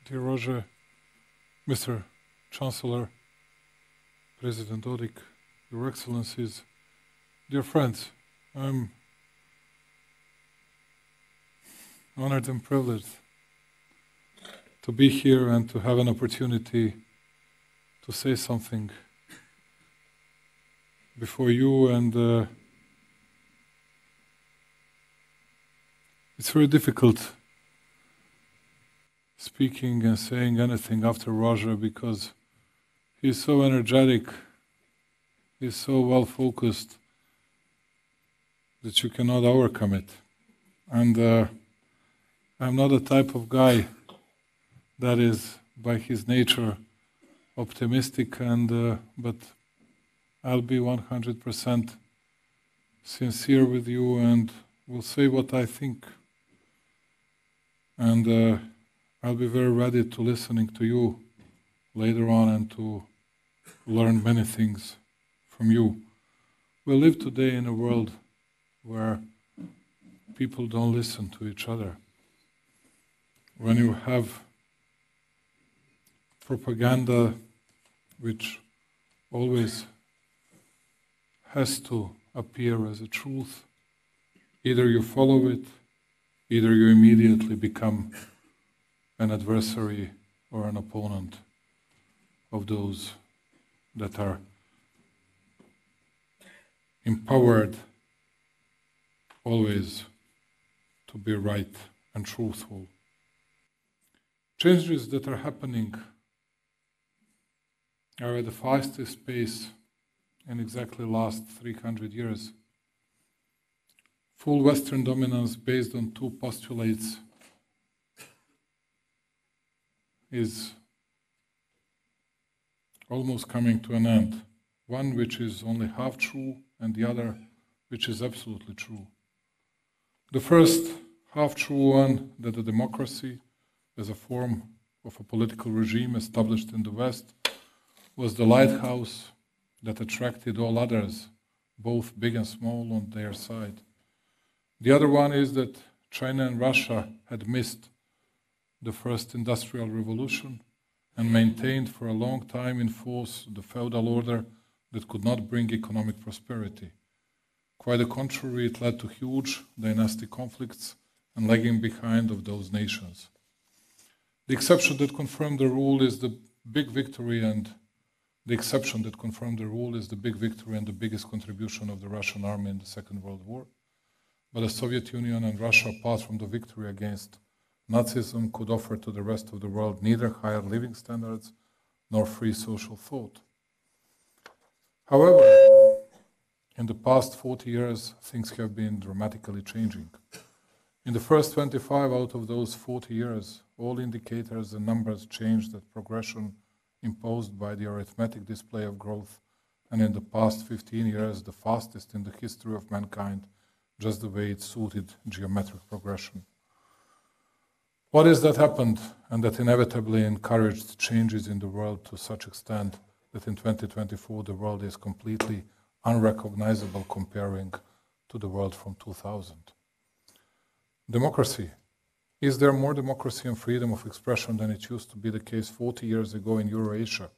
Dear Roger, Mr. Chancellor, President Dodik, Your Excellencies, dear friends, I'm honored and privileged to be here and to have an opportunity to say something before you, and it's very difficult speaking and saying anything after Roger because he's so energetic, he's so well focused that you cannot overcome it. And I'm not the type of guy that is by his nature optimistic, but I'll be 100% sincere with you and will say what I think. And I'll be very ready to listening to you later on and to learn many things from you. We live today in a world where people don't listen to each other. When you have propaganda which always has to appear as a truth, either you follow it, either you immediately become an adversary or an opponent of those that are empowered always to be right and truthful. Changes that are happening are at the fastest pace in exactly the last 300 years. Full Western dominance based on two postulates is almost coming to an end. One which is only half true and the other which is absolutely true. The first half-true one, that the democracy as a form of a political regime established in the West was the lighthouse that attracted all others, both big and small, on their side. The other one is that China and Russia had missed the first industrial revolution and maintained for a long time in force the feudal order that could not bring economic prosperity. Quite the contrary, it led to huge dynastic conflicts and lagging behind of those nations. The exception that confirmed the rule is the big victory, and the exception that confirmed the rule is the big victory and the biggest contribution of the Russian army in the Second World War. But the Soviet Union and Russia, apart from the victory against Nazism, could offer to the rest of the world neither higher living standards nor free social thought. However, in the past 40 years, things have been dramatically changing. In the first 25 out of those 40 years, all indicators and numbers changed that progression imposed by the arithmetic display of growth, and in the past 15 years, the fastest in the history of mankind, just the way it suited geometric progression. What is that happened and that inevitably encouraged changes in the world to such extent that in 2024 the world is completely unrecognizable comparing to the world from 2000? Democracy. Is there more democracy and freedom of expression than it used to be the case 40 years ago in Eurasia?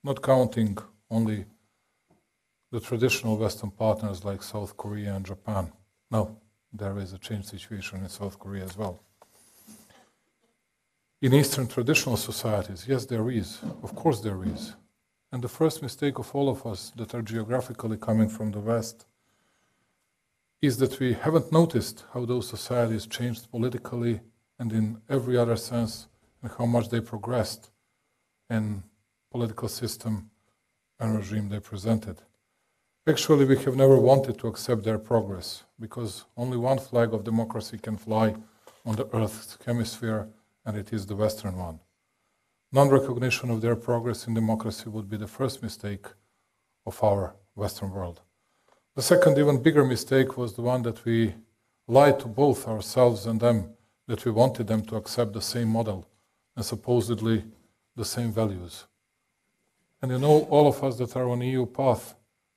Not counting only the traditional Western partners like South Korea and Japan. No, there is a changed situation in South Korea as well. In Eastern traditional societies, yes, there is. Of course there is. And the first mistake of all of us that are geographically coming from the West is that we haven't noticed how those societies changed politically and in every other sense, and how much they progressed in political system and regime they presented. Actually, we have never wanted to accept their progress, because only one flag of democracy can fly on the Earth's hemisphere, and it is the Western one. Non-recognition of their progress in democracy would be the first mistake of our Western world. The second, even bigger mistake was the one that we lied to both ourselves and them, that we wanted them to accept the same model and supposedly the same values. And you know, all of us that are on EU path,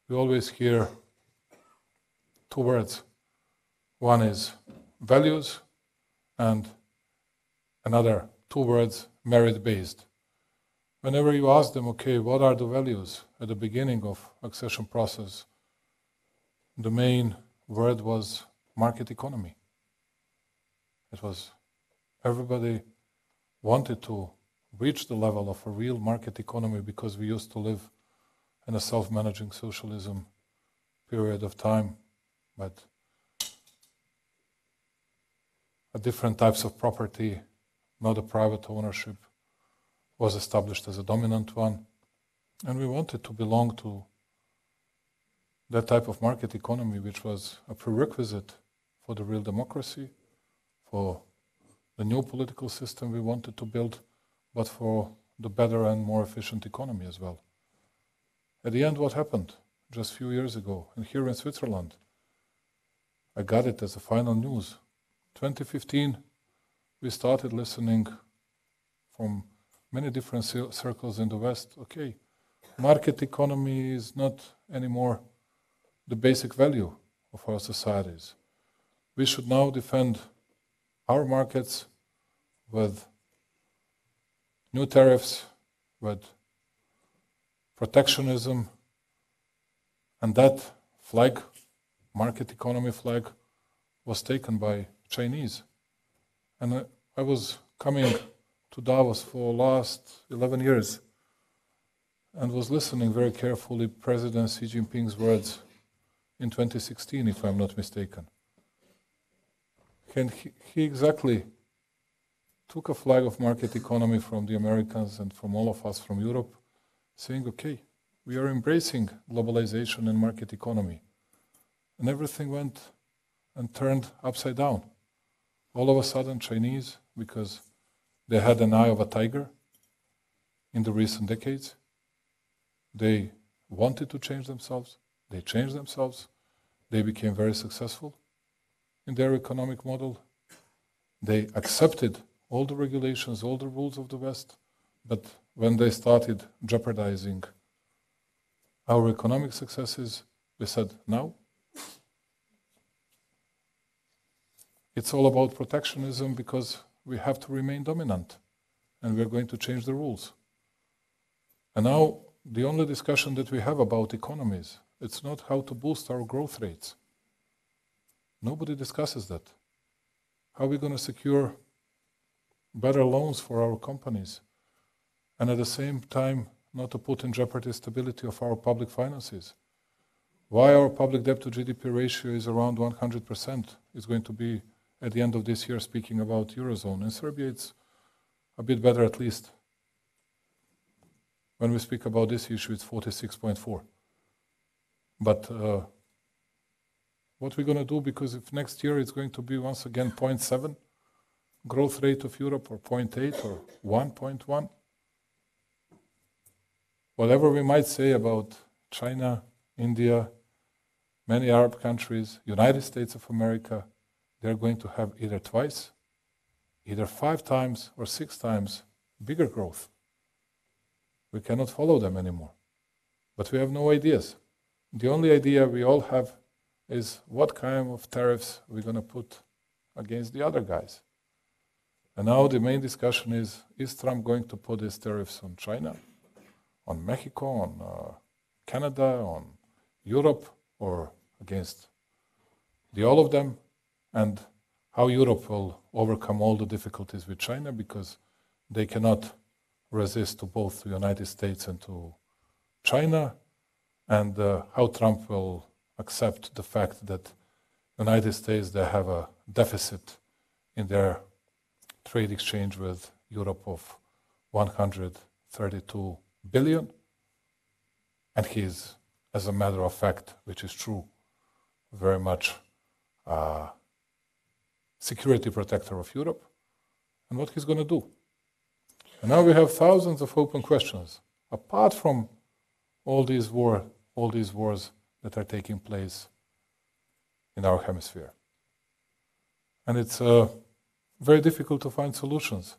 we always hear two words. One is values, and another two words, merit-based. Whenever you ask them, okay, what are the values at the beginning of accession process, the main word was market economy. It was everybody wanted to reach the level of a real market economy because we used to live in a self-managing socialism period of time, but different types of property, not a private ownership, was established as a dominant one. And we wanted to belong to that type of market economy, which was a prerequisite for the real democracy, for the new political system we wanted to build, but for the better and more efficient economy as well. At the end, what happened just a few years ago, and here in Switzerland, I got it as a final news. 2015, we started listening from many different circles in the West, okay, market economy is not anymore the basic value of our societies. We should now defend our markets with new tariffs, with protectionism, and that flag, market economy flag, was taken by Chinese. And I was coming to Davos for the last 11 years and was listening very carefully President Xi Jinping's words in 2016, if I'm not mistaken. And he exactly took a flag of market economy from the Americans and from all of us from Europe, saying, okay, we are embracing globalization and market economy. And everything went and turned upside down. All of a sudden, Chinese, because they had an eye of a tiger in the recent decades, they wanted to change themselves, they changed themselves, they became very successful in their economic model. They accepted all the regulations, all the rules of the West, but when they started jeopardizing our economic successes, we said, now it's all about protectionism because we have to remain dominant and we're going to change the rules. And now the only discussion that we have about economies, it's not how to boost our growth rates. Nobody discusses that. How are we going to secure better loans for our companies and at the same time not to put in jeopardy stability of our public finances? Why our public debt to GDP ratio is around 100%. It's going to be at the end of this year, speaking about Eurozone. In Serbia, it's a bit better at least. When we speak about this issue, it's 46.4. But what we're going to do, because if next year it's going to be once again 0.7 growth rate of Europe, or 0.8 or 1.1, whatever we might say about China, India, many Arab countries, United States of America, they're going to have either twice, either 5 times or 6 times bigger growth. We cannot follow them anymore. But we have no ideas. The only idea we all have is what kind of tariffs we're going to put against the other guys. And now the main discussion is Trump going to put his tariffs on China, on Mexico, on Canada, on Europe, or against all of them, and how Europe will overcome all the difficulties with China because they cannot resist to both the United States and to China, and how Trump will accept the fact that the United States, they have a deficit in their trade exchange with Europe of 132 billion, and he is, as a matter of fact, which is true, very much security protector of Europe, and what he's going to do. And now we have thousands of open questions, apart from all these wars that are taking place in our hemisphere. And it's very difficult to find solutions.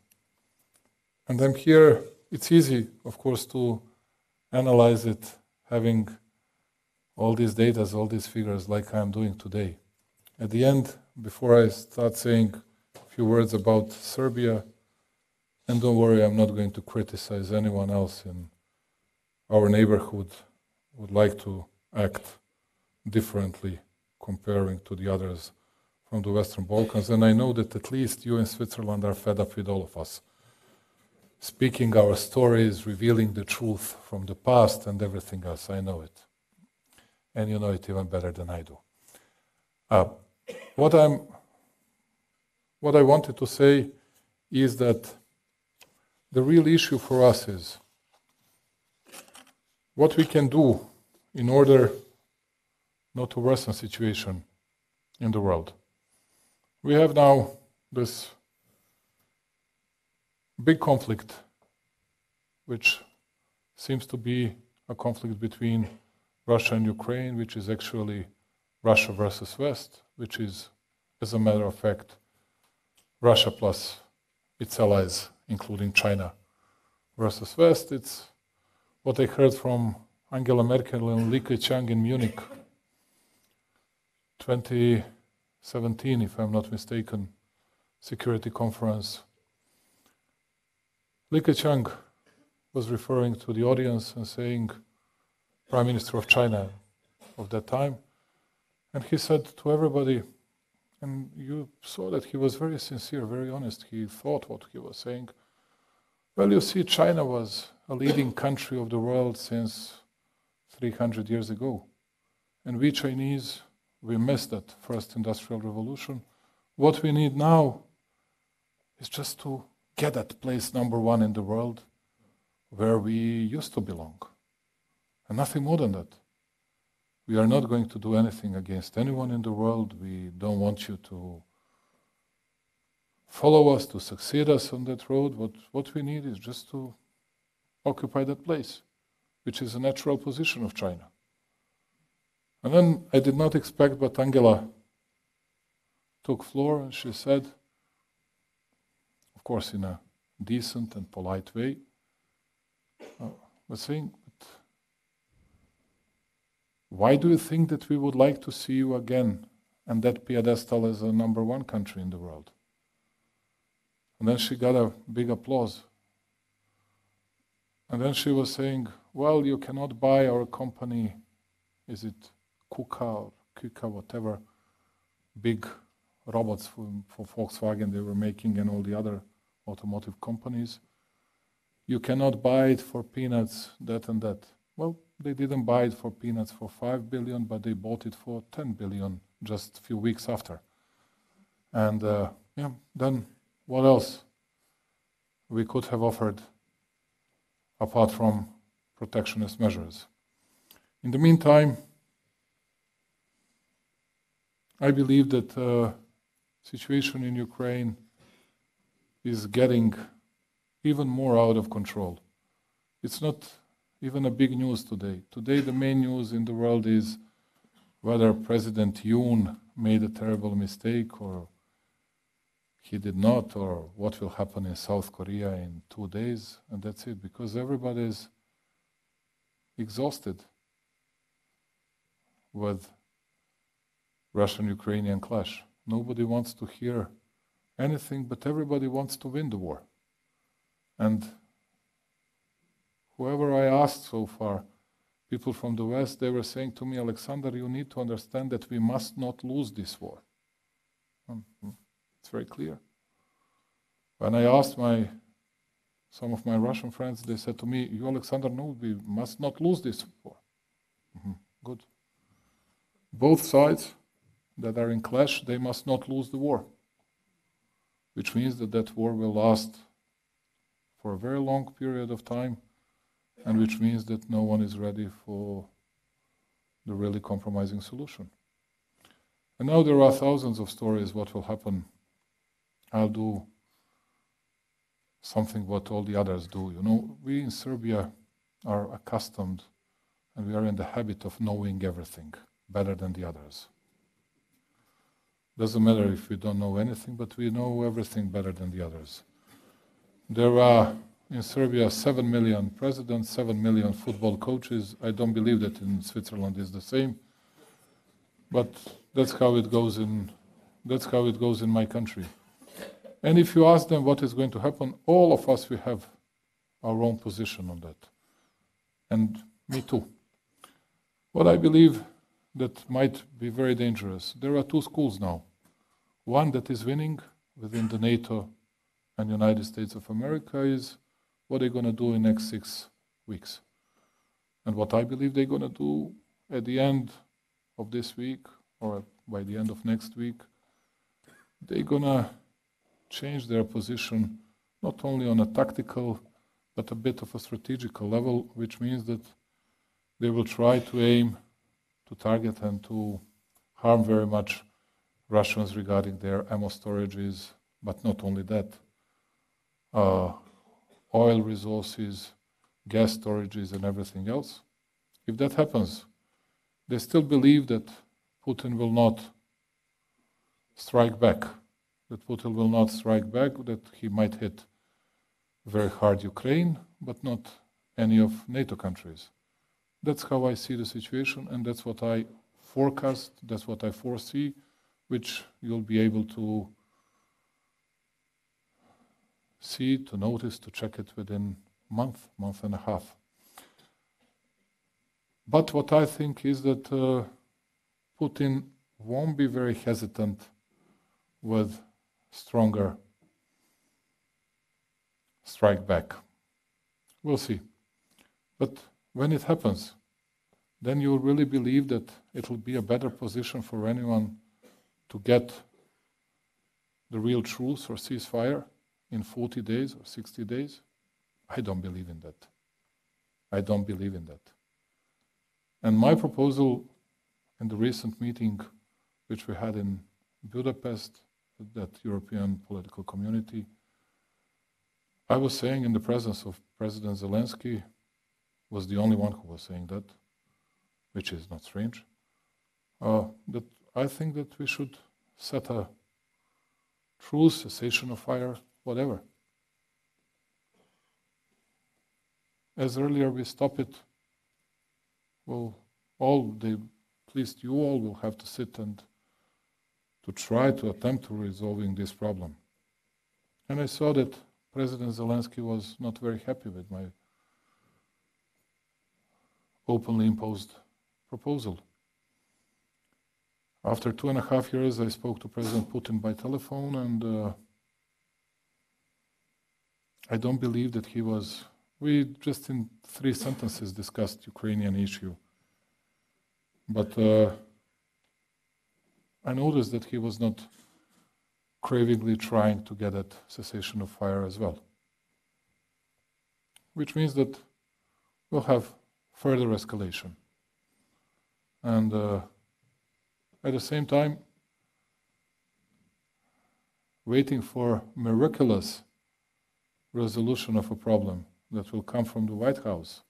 And I'm here, it's easy, of course, to analyze it, having all these data, all these figures like I'm doing today. At the end, before I start saying a few words about Serbia, And don't worry, I'm not going to criticize anyone else in our neighborhood who would like to act differently comparing to the others from the Western Balkans. And I know that at least you in Switzerland are fed up with all of us speaking our stories, revealing the truth from the past and everything else. I know it. And you know it even better than I do. What I wanted to say is that the real issue for us is what we can do in order not to worsen the situation in the world. We have now this big conflict, which seems to be a conflict between Russia and Ukraine, which is actually Russia versus West, which is, as a matter of fact, Russia plus its allies, including China, versus West. It's what I heard from Angela Merkel and Li Keqiang in Munich, 2017, if I'm not mistaken, security conference. Li Keqiang was referring to the audience and saying, Prime Minister of China of that time, and he said to everybody, and you saw that he was very sincere, very honest, he thought what he was saying. Well, you see, China was a leading country of the world since 300 years ago. And we Chinese, we missed that first industrial revolution. What we need now is just to get at place number one in the world where we used to belong. And nothing more than that. We are not going to do anything against anyone in the world. We don't want you to follow us, to succeed us on that road. What we need is just to occupy that place, which is a natural position of China. And then I did not expect, but Angela took floor and she said, of course in a decent and polite way, was saying, why do you think that we would like to see you again and that pedestal as a number one country in the world? And then she got a big applause. And then she was saying, well, you cannot buy our company, is it Kuka, whatever, big robots for Volkswagen they were making and all the other automotive companies. You cannot buy it for peanuts, that and that. Well, they didn't buy it for peanuts for 5 billion, but they bought it for 10 billion just a few weeks after. And then what else we could have offered apart from protectionist measures? In the meantime, I believe that the situation in Ukraine is getting even more out of control. It's not even a big news today. Today the main news in the world is whether President Yoon made a terrible mistake or he did not, or what will happen in South Korea in 2 days, and that's it, because everybody is exhausted with Russian-Ukrainian clash. Nobody wants to hear anything, but everybody wants to win the war. And whoever I asked so far, people from the West, they were saying to me, Alexander, you need to understand that we must not lose this war. It's very clear. When I asked some of my Russian friends, they said to me, you, Alexander, no, we must not lose this war. Good. Both sides that are in clash, they must not lose the war, which means that that war will last for a very long period of time, and which means that no one is ready for the really compromising solution. And now there are thousands of stories what will happen. I'll do something what all the others do. You know, we in Serbia are accustomed and we are in the habit of knowing everything better than the others. Doesn't matter if we don't know anything, but we know everything better than the others. There are in Serbia 7 million presidents, 7 million football coaches. I don't believe that in Switzerland is the same, but that's how it goes in my country. And if you ask them what is going to happen, all of us, we have our own position on that. And me too. What I believe that might be very dangerous, there are two schools now. One that is winning within the NATO and United States of America is what they're going to do in the next 6 weeks. And what I believe they're going to do at the end of this week or by the end of next week, they're going to change their position not only on a tactical but a bit of a strategical level, which means that they will try to aim to target and to harm very much Russians regarding their ammo storages, but not only that, oil resources, gas storages and everything else. If that happens, they still believe that Putin will not strike back, that he might hit very hard Ukraine, but not any of NATO countries. That's how I see the situation, and that's what I forecast, that's what I foresee, which you'll be able to see, to notice, to check it within month and a half. But what I think is that Putin won't be very hesitant with stronger strike back. We'll see. But when it happens, then you'll really believe that it'll be a better position for anyone to get the real truce or ceasefire in 40 days or 60 days? I don't believe in that. I don't believe in that. And my proposal in the recent meeting which we had in Budapest, that European political community, I was saying in the presence of President Zelensky, was the only one who was saying that, which is not strange, that I think that we should set a truce, cessation of fire, whatever. As earlier we stop it, well, at least you all will have to sit and to try to attempt to resolving this problem. And I saw that President Zelensky was not very happy with my openly imposed proposal. After 2.5 years, I spoke to President Putin by telephone, and I don't believe that he was... We just in 3 sentences discussed Ukrainian issue. But I noticed that he was not cravingly trying to get at cessation of fire as well. Which means that we'll have further escalation. And at the same time, waiting for miraculous resolution of a problem that will come from the White House.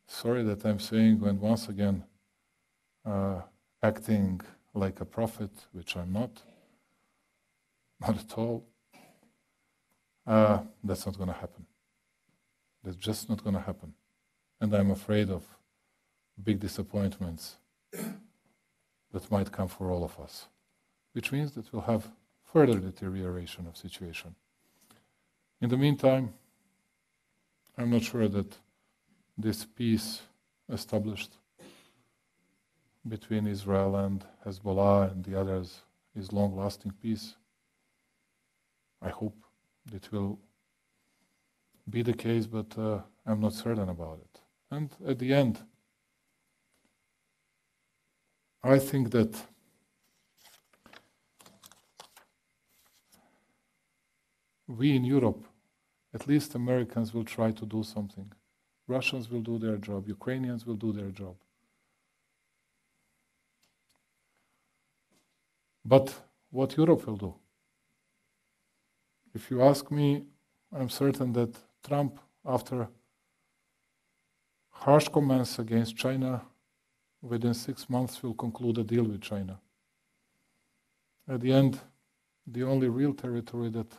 Sorry that I'm saying, and once again, acting like a prophet, which I'm not at all, that's not going to happen. That's just not going to happen. And I'm afraid of big disappointments that might come for all of us, which means that we'll have further deterioration of situation. In the meantime, I'm not sure that this peace established between Israel and Hezbollah and the others is long-lasting peace. I hope it will be the case, but I'm not certain about it. And at the end, I think that we in Europe, at least Americans, will try to do something. Russians will do their job, Ukrainians will do their job. But what Europe will do? If you ask me, I'm certain that Trump, after harsh comments against China, within 6 months will conclude a deal with China. At the end, the only real territory that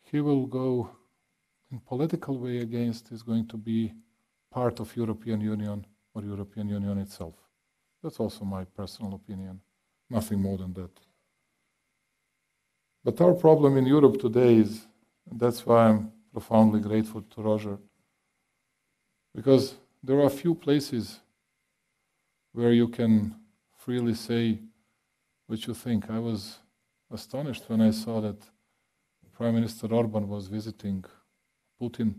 he will go in political way against is going to be part of European Union or European Union itself. That's also my personal opinion, nothing more than that. But our problem in Europe today is, and that's why I'm profoundly grateful to Roger, because there are few places where you can freely say what you think. I was astonished when I saw that Prime Minister Orban was visiting Putin.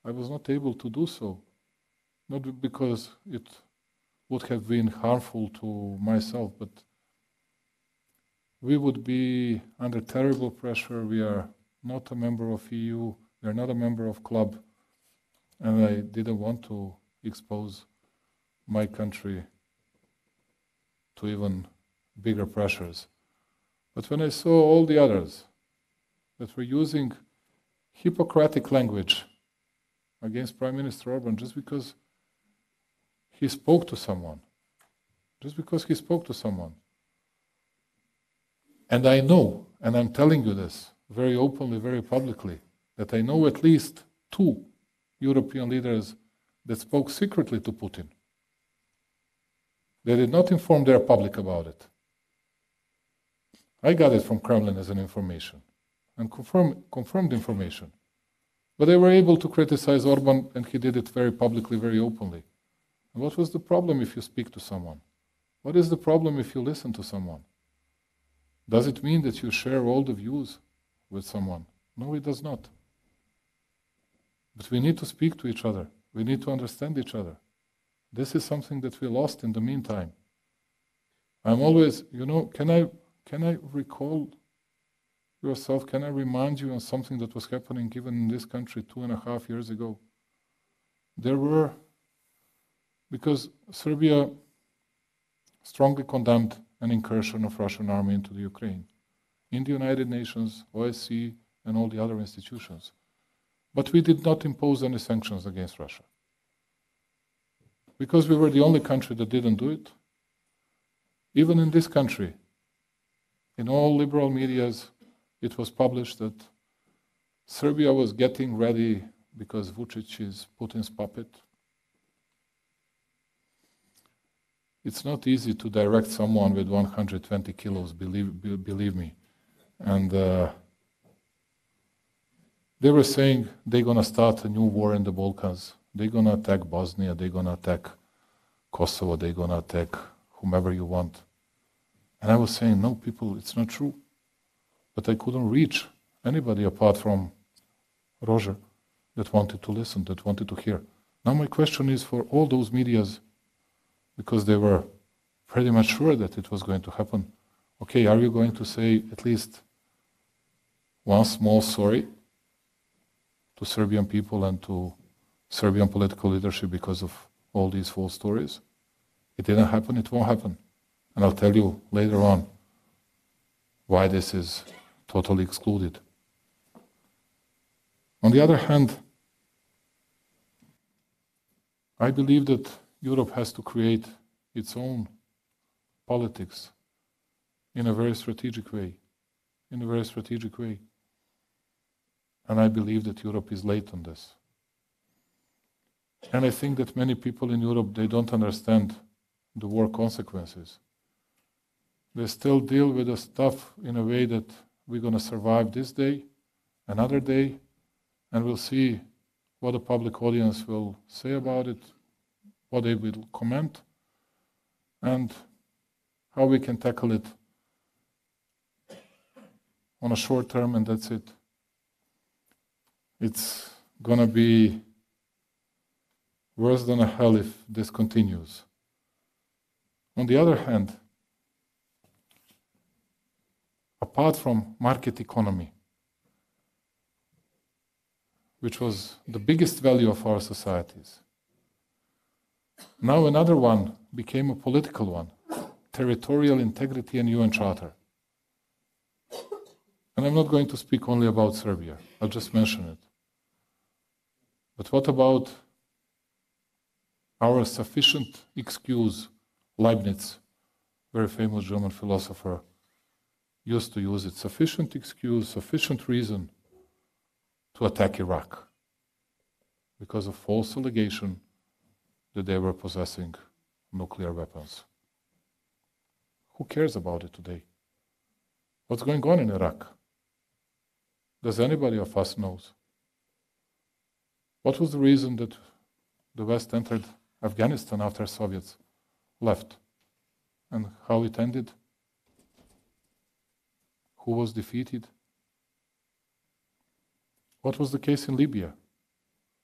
I was not able to do so, not because it would have been harmful to myself, but we would be under terrible pressure. We are not a member of EU, we are not a member of club, and I didn't want to expose my country to even bigger pressures. But when I saw all the others that were using Hippocratic language against Prime Minister Orban just because he spoke to someone, and I know, and I'm telling you this very openly, very publicly, that I know at least 2 European leaders that spoke secretly to Putin. They did not inform their public about it. I got it from Kremlin as an information, and confirmed information. But they were able to criticize Orban, and he did it very publicly, very openly. And what was the problem if you speak to someone? What is the problem if you listen to someone? Does it mean that you share all the views with someone? No, it does not. But we need to speak to each other. We need to understand each other. This is something that we lost in the meantime. I'm always, can I recall yourself, can I remind you on something that was happening even in this country 2.5 years ago? Because Serbia strongly condemned an incursion of Russian army into the Ukraine, in the United Nations, OSCE, and all the other institutions. But we did not impose any sanctions against Russia. Because we were the only country that didn't do it. Even in this country, in all liberal medias, it was published that Serbia was getting ready because Vučić is Putin's puppet. It's not easy to direct someone with 120 kilos, believe me. And they were saying they're going to start a new war in the Balkans. They're going to attack Bosnia, they're going to attack Kosovo, they're going to attack whomever you want. And I was saying, no, people, it's not true. But I couldn't reach anybody apart from Roger that wanted to listen, that wanted to hear. Now my question is for all those medias, because they were pretty much sure that it was going to happen. Okay, are you going to say at least one small sorry to Serbian people and to Serbian political leadership because of all these false stories? It didn't happen, it won't happen. And I'll tell you later on why this is totally excluded. On the other hand, I believe that Europe has to create its own politics in a very strategic way. And I believe that Europe is late on this. And I think that many people in Europe, they don't understand the war consequences. They still deal with the stuff in a way that we're going to survive this day, another day, and we'll see what the public audience will say about it, what they will comment, and how we can tackle it on a short term, and that's it. It's going to be worse than a hell if this continues. On the other hand, apart from market economy, which was the biggest value of our societies, now another one became a political one, territorial integrity and UN Charter. And I'm not going to speak only about Serbia, I'll just mention it. But what about our sufficient excuse? Leibniz, very famous German philosopher, used to use it. Sufficient excuse, sufficient reason to attack Iraq because of false allegation that they were possessing nuclear weapons. Who cares about it today? What's going on in Iraq? Does anybody of us knows? What was the reason that the West entered Afghanistan after Soviets left? And how it ended? Who was defeated? What was the case in Libya?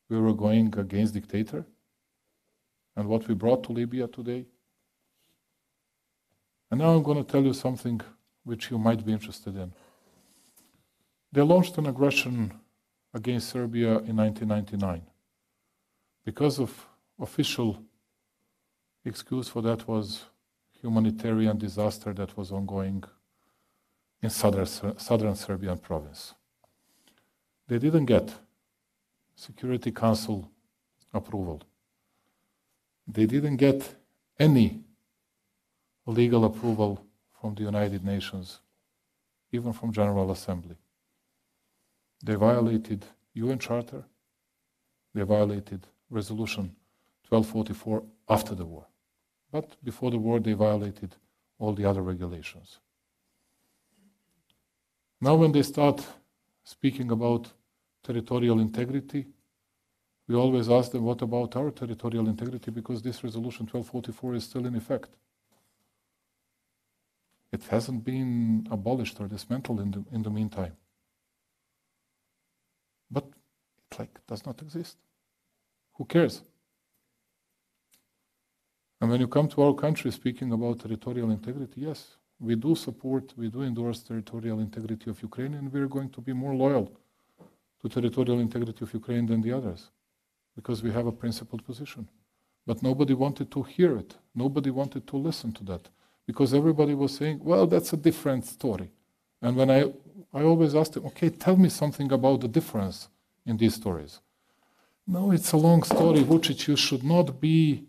We were going against dictator. And what we brought to Libya today? And now I'm going to tell you something which you might be interested in. They launched an aggression against Serbia in 1999. Because of official excuse for that was humanitarian disaster that was ongoing in southern Serbian province. They didn't get Security Council approval. They didn't get any legal approval from the United Nations, even from General Assembly. They violated UN Charter. They violated Resolution 1244 after the war. But before the war, they violated all the other regulations. Now when they start speaking about territorial integrity, we always ask them, what about our territorial integrity? Because this Resolution 1244 is still in effect. It hasn't been abolished or dismantled in the meantime. But it does not exist. Who cares? And when you come to our country speaking about territorial integrity, yes, we do support, we do endorse territorial integrity of Ukraine, and we're going to be more loyal to territorial integrity of Ukraine than the others, because we have a principled position. But nobody wanted to hear it. Nobody wanted to listen to that, because everybody was saying, well, that's a different story. And when I always asked them, okay, tell me something about the difference in these stories. No, it's a long story. Vučić, you should not be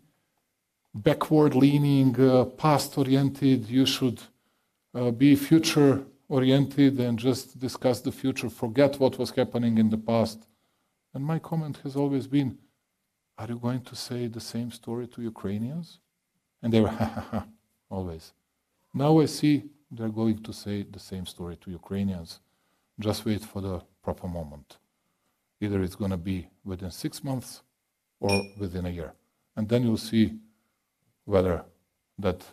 backward-leaning, past-oriented. You should be future-oriented and just discuss the future. Forget what was happening in the past. And my comment has always been, are you going to say the same story to Ukrainians? And they were, ha, ha, ha, always. Now I see they're going to say the same story to Ukrainians. Just wait for the proper moment. Either it's going to be within 6 months or within a year. And then you'll see whether that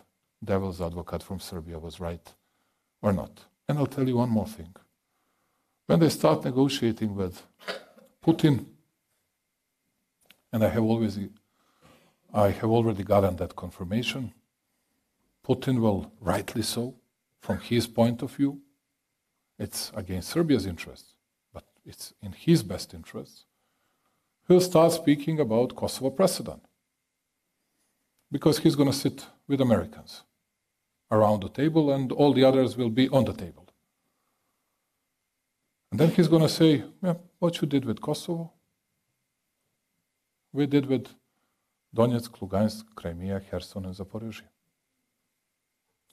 devil's advocate from Serbia was right or not. And I'll tell you one more thing. When they start negotiating with Putin, and I have already gotten that confirmation, Putin will, rightly so, from his point of view, it's against Serbia's interests, but it's in his best interests, he'll start speaking about Kosovo precedent. Because he's going to sit with Americans around the table and all the others will be on the table. And then he's going to say, yeah, what you did with Kosovo, we did with Donetsk, Lugansk, Crimea, Kherson, and Zaporozhye.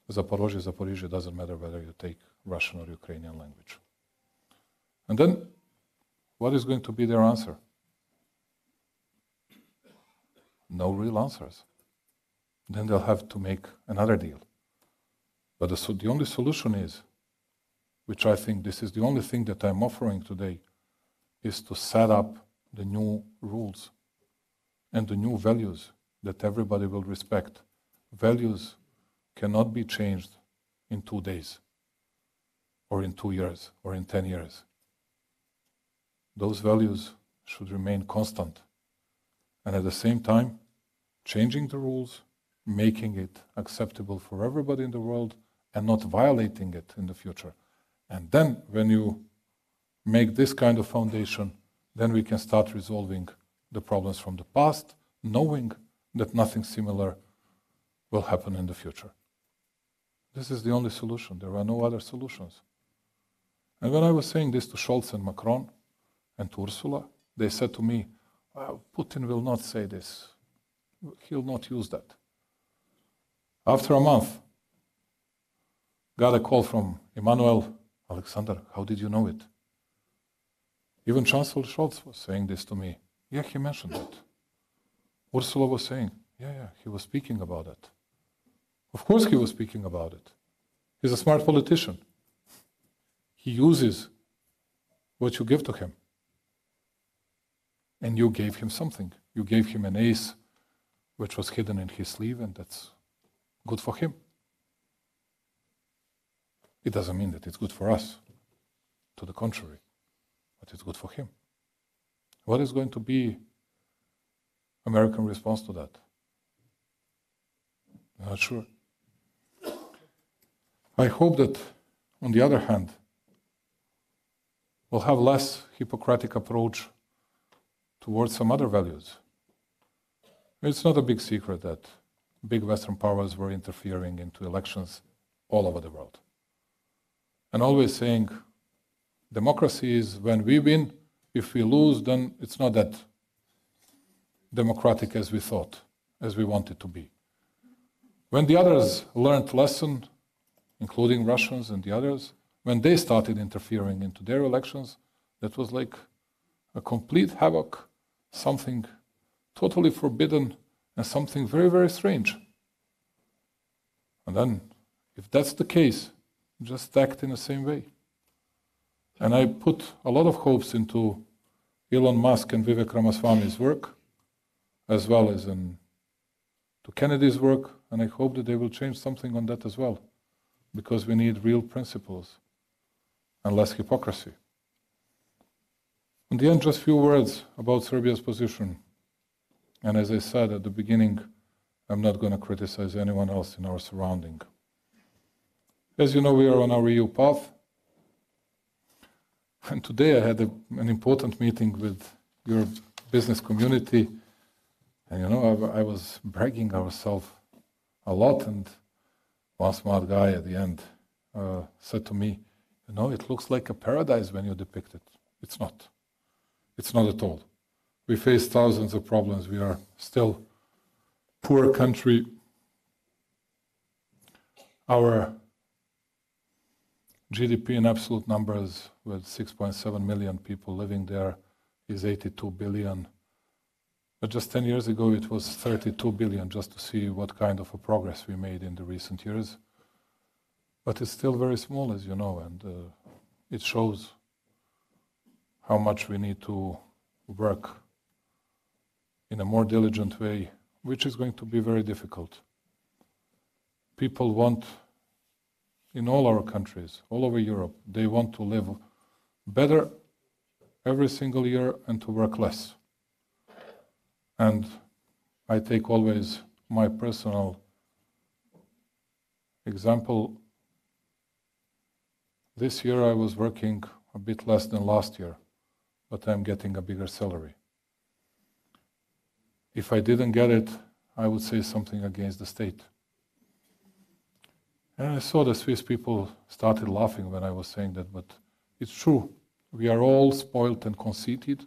Zaporozhye, doesn't matter whether you take Russian or Ukrainian language. And then, what is going to be their answer? No real answers. Then they'll have to make another deal. But the only solution is, which I think this is the only thing that I'm offering today, is to set up the new rules and the new values that everybody will respect. Values cannot be changed in 2 days, or in 2 years, or in 10 years. Those values should remain constant. And at the same time, changing the rules, making it acceptable for everybody in the world, and not violating it in the future. And then, when you make this kind of foundation, then we can start resolving the problems from the past, knowing that nothing similar will happen in the future. This is the only solution. There are no other solutions. And when I was saying this to Scholz and Macron and to Ursula, they said to me, well, Putin will not say this. He'll not use that. After a month, got a call from Emmanuel, Alexander, how did you know it? Even Chancellor Scholz was saying this to me. Yeah, he mentioned it. Ursula was saying, yeah, he was speaking about it. Of course he was speaking about it. He's a smart politician. He uses what you give to him. And you gave him something. You gave him an ace which was hidden in his sleeve, and that's good for him. It doesn't mean that it's good for us. To the contrary, but it's good for him. What is going to be American response to that? I'm not sure. I hope that, on the other hand, we'll have less Hippocratic approach towards some other values. It's not a big secret that big Western powers were interfering into elections all over the world. And always saying, democracy is when we win. If we lose, then it's not that democratic as we thought, as we want it to be. When the others learned lesson, including Russians and the others, when they started interfering into their elections, that was like a complete havoc, something totally forbidden, and something very, very strange. And then, if that's the case, just act in the same way. And I put a lot of hopes into Elon Musk and Vivek Ramaswamy's work, as well as to Kennedy's work, and I hope that they will change something on that as well, because we need real principles and less hypocrisy. In the end, just a few words about Serbia's position. And as I said at the beginning, I'm not going to criticize anyone else in our surrounding. As you know, we are on our EU path. And today I had an important meeting with your business community. And you know, I was bragging ourselves a lot. And one smart guy at the end said to me, you know, it looks like a paradise when you depict it. It's not. It's not at all. We face thousands of problems. We are still a poor country. Our GDP in absolute numbers, with 6.7 million people living there, is 82 billion. But just 10 years ago, it was 32 billion, just to see what kind of a progress we made in the recent years. But it's still very small, as you know, and it shows how much we need to work in a more diligent way, which is going to be very difficult. People want, in all our countries, all over Europe, they want to live better every single year and to work less. And I take always my personal example. This year I was working a bit less than last year, but I'm getting a bigger salary. If I didn't get it, I would say something against the state. And I saw the Swiss people started laughing when I was saying that, but it's true. We are all spoiled and conceited.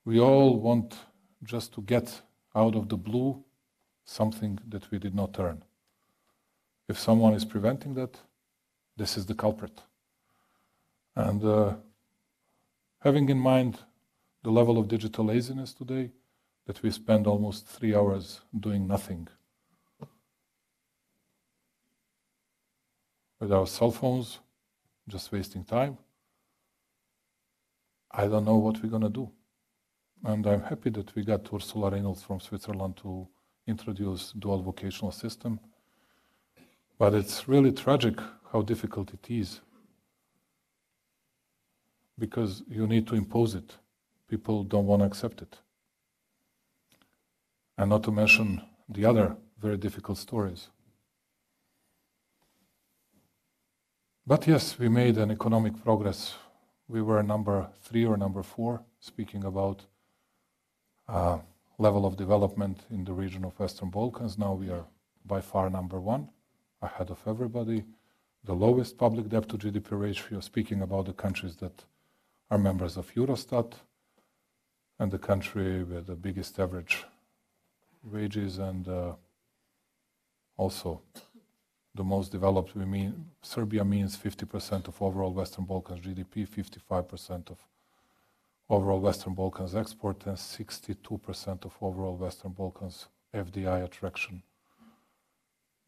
We all want just to get out of the blue something that we did not earn. If someone is preventing that, this is the culprit. And having in mind the level of digital laziness today, that we spend almost 3 hours doing nothing with our cell phones, just wasting time, I don't know what we're going to do. And I'm happy that we got Ursula Reynolds from Switzerland to introduce dual vocational system. But it's really tragic how difficult it is, because you need to impose it. People don't want to accept it. And not to mention the other very difficult stories. But yes, we made an economic progress. We were number 3 or number 4, speaking about level of development in the region of Western Balkans. Now we are by far number 1, ahead of everybody. The lowest public debt to GDP ratio, speaking about the countries that are members of Eurostat, and the country with the biggest average wages, and also the most developed. We mean Serbia means 50% of overall Western Balkans GDP, 55% of overall Western Balkans export, and 62% of overall Western Balkans FDI attraction.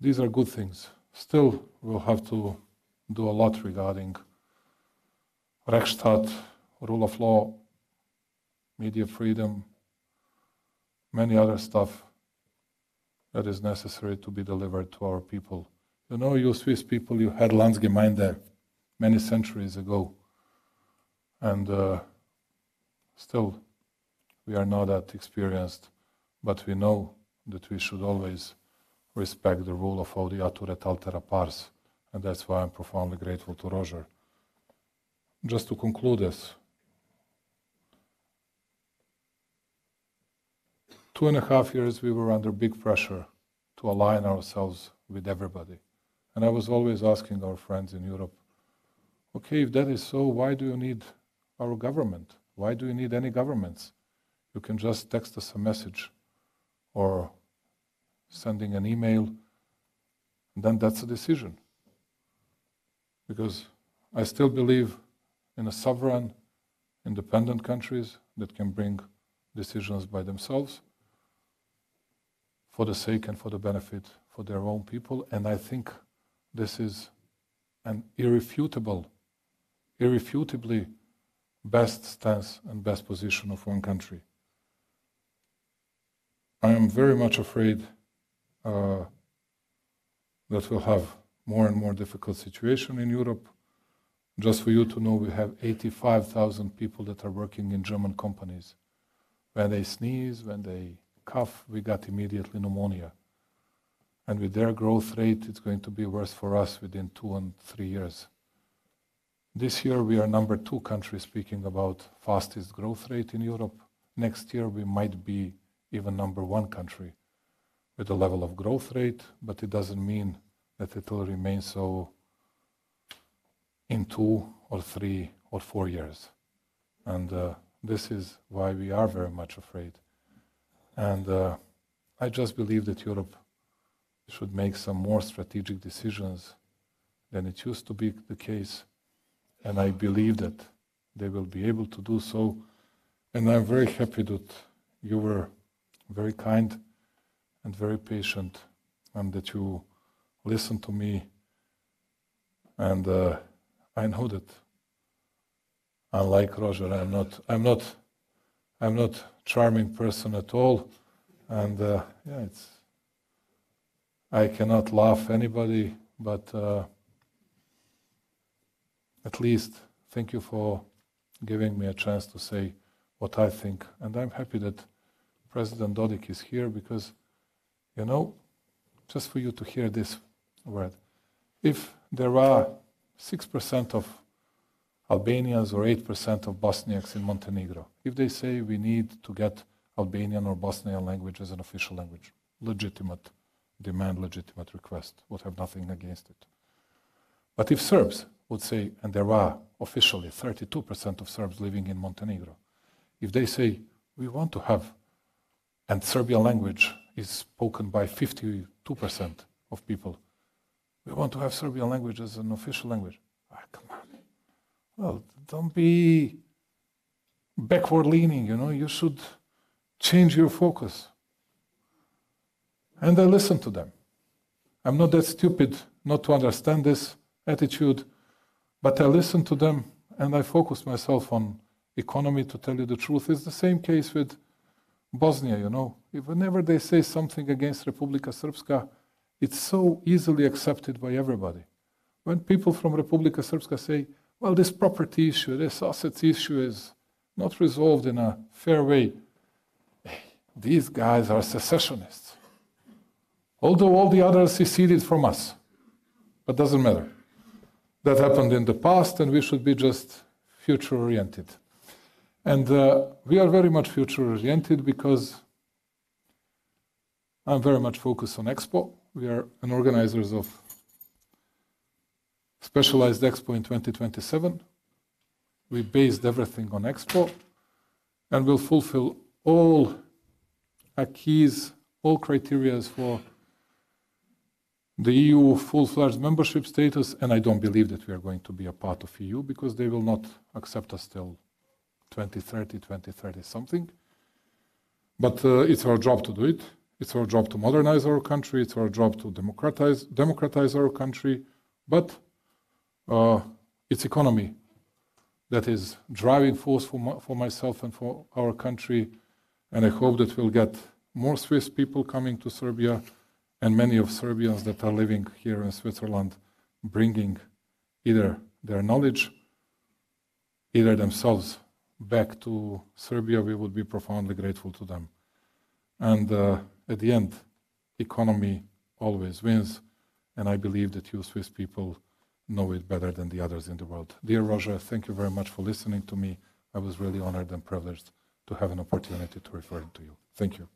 These are good things. Still, we'll have to do a lot regarding Rechtsstaat, rule of law, media freedom, many other stuff that is necessary to be delivered to our people. You know, you Swiss people, you had Landsgemeinde many centuries ago. And still, we are not that experienced, but we know that we should always respect the rule of audiatur et altera pars, and that's why I'm profoundly grateful to Roger. Just to conclude this, 2.5 years we were under big pressure to align ourselves with everybody. And I was always asking our friends in Europe, okay, if that is so, why do you need our government? Why do you need any governments? You can just text us a message or sending an email, and then that's a decision. Because I still believe in a sovereign, independent countries that can bring decisions by themselves for the sake and for the benefit for their own people. And I think this is an irrefutably best stance and best position of one country. I am very much afraid that we'll have more and more difficult situation in Europe. Just for you to know, we have 85,000 people that are working in German companies. When they sneeze, when they cough, we got immediately pneumonia. And with their growth rate, it's going to be worse for us within 2 and 3 years. This year, we are number 2 country speaking about fastest growth rate in Europe. Next year, we might be even number 1 country with a level of growth rate, but it doesn't mean that it will remain so in 2 or 3 or 4 years. And this is why we are very much afraid. And I just believe that Europe should make some more strategic decisions than it used to be the case. And I believe that they will be able to do so. And I'm very happy that you were very kind and very patient, and that you listened to me. And I know that, unlike Roger, I'm not charming person at all. And I cannot laugh anybody, but at least thank you for giving me a chance to say what I think. And I'm happy that President Dodik is here because, you know, just for you to hear this word, if there are 6% of Albanians or 8% of Bosniaks in Montenegro, if they say we need to get Albanian or Bosnian language as an official language, legitimate demand, legitimate request, would have nothing against it. But if Serbs would say, and there are officially 32% of Serbs living in Montenegro, if they say we want to have, and Serbian language is spoken by 52% of people, we want to have Serbian language as an official language. Come on. Well, don't be backward leaning, you know, you should change your focus. And I listen to them. I'm not that stupid not to understand this attitude, but I listen to them and I focus myself on economy. To tell you the truth, it's the same case with Bosnia, you know. Whenever they say something against Republika Srpska, it's so easily accepted by everybody. When people from Republika Srpska say, well, this property issue, this assets issue is not resolved in a fair way, these guys are secessionists. Although all the others seceded from us. But doesn't matter. That happened in the past, and we should be just future-oriented. And we are very much future-oriented because I'm very much focused on Expo. We are an organizers of Specialized Expo in 2027. We based everything on Expo, and we'll fulfill all acquis, all criteria for the EU full-fledged membership status, and I don't believe that we are going to be a part of EU because they will not accept us till 2030 something. But it's our job to do it. It's our job to modernize our country. It's our job to democratize our country. But its economy that is driving force for myself and for our country. And I hope that we'll get more Swiss people coming to Serbia, and many of Serbians that are living here in Switzerland, bringing either their knowledge, either themselves back to Serbia. We would be profoundly grateful to them. And at the end, economy always wins, and I believe that you Swiss people know it better than the others in the world. Dear Roger, thank you very much for listening to me. I was really honored and privileged to have an opportunity to refer to you. Thank you.